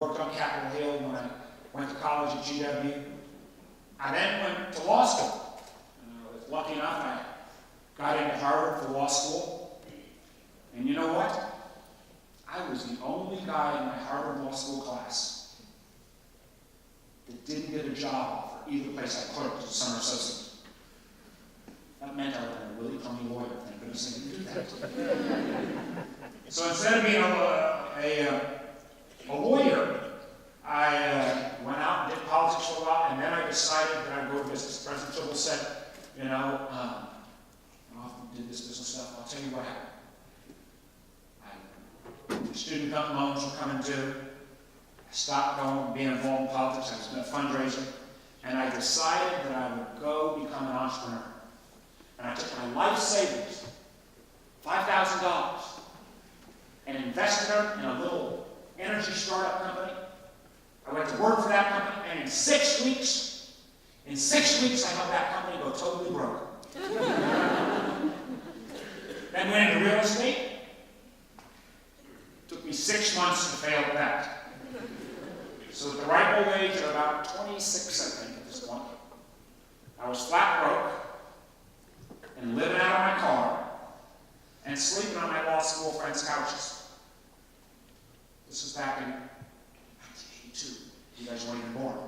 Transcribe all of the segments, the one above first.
worked on Capitol Hill when I went to college at GW. I then went to law school. I was lucky enough I got into Harvard for law school. And you know what? I was the only guy in my Harvard Law School class that didn't get a job offer either place I clerked as a summer associate. That meant I would have been a really crummy lawyer. Thank goodness I didn't do that. So instead of being a lawyer, I went out and did politics for a while, and then I decided that I'd go to business. President Tribble said, I often did this business stuff. I'll tell you what happened. Student loans were coming due. I stopped going, being involved in politics. I was doing a fundraiser, and I decided that I would go become an entrepreneur. And I took my life savings, $5,000, and invested them in a little energy startup company. I went to work for that company, and in 6 weeks, I helped that company go totally broke. Then went into real estate. Took me 6 months to fail at that. So at the ripe old age of about 26, I think, at this point, I was flat broke and living out of my car and sleeping on my law school friends' couches. This was back in 1982. You guys weren't even born.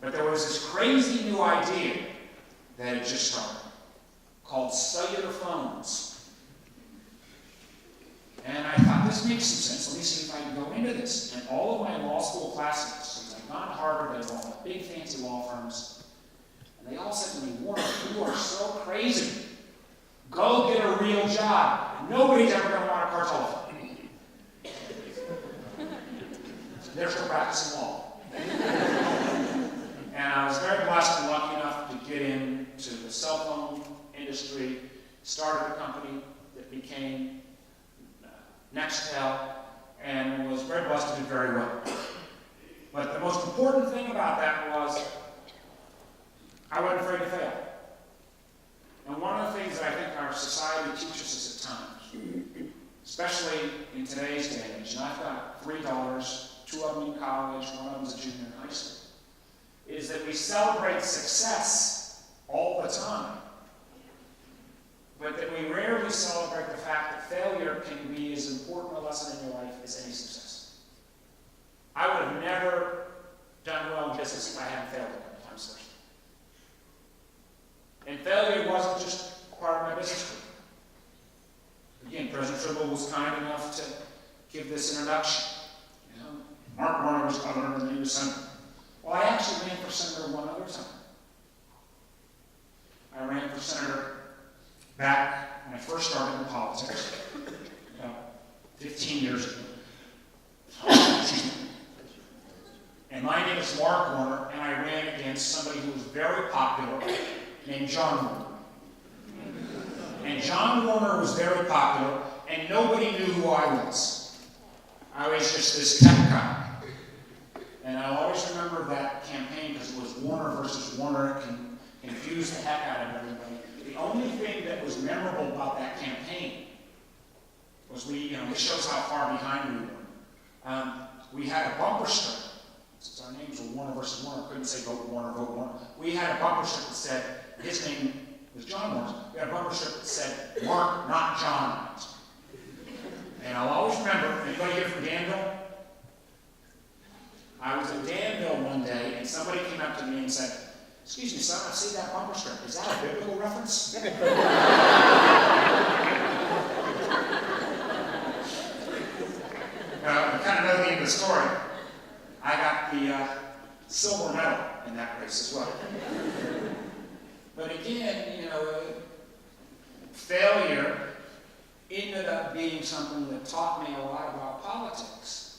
But there was this crazy new idea that had just started called cellular phones. And I thought, this makes some sense. Let me see if I can go into this. And all of my law school classmates, since I'd gone to Harvard, they were all at big fancy law firms, and they all said to me, Warren, you are so crazy. Go get a real job. Nobody's ever going to want a car telephone. They're still practicing law. And I was very blessed and lucky enough to get into the cell phone industry, started a company that became Nextel, and was very blessed to do very well. But the most important thing about that was I wasn't afraid to fail. And one of the things that I think our society teaches us at times, especially in today's day and age, and I've got 3 daughters, 2 of them in college, one of them's a junior in high school, is that we celebrate success all the time, but that we rarely celebrate the fact that failure can be as important a lesson in your life as any success. I would have never done well in business if I hadn't failed a couple times first. And failure wasn't just part of my business career. Again, President Tribble was kind enough to give this introduction. Mark Warner was governor and he was senator. Well, I actually ran for senator one other time. I ran for senator back when I first started in politics, about 15 years ago. And my name is Mark Warner, and I ran against somebody who was very popular named John Warner. And John Warner was very popular, and nobody knew who I was. I was just this tech guy. And I'll always remember that campaign because it was Warner versus Warner. It confused the heck out of everybody. The only thing that was memorable about that campaign was this shows how far behind we were. We had a bumper sticker. Since our names were Warner versus Warner, I couldn't say vote Warner, vote Warner. We had a bumper sticker that said, his name was John Warner. We had a bumper sticker that said, Mark, not John. And I'll always remember, anybody here from Danville? I was in Danville one day, and somebody came up to me and said, excuse me, son, I see that bumper sticker. Is that a biblical reference? You kind of know the end of the story. I got the silver medal in that race as well. But again, failure ended up being something that taught me a lot about politics.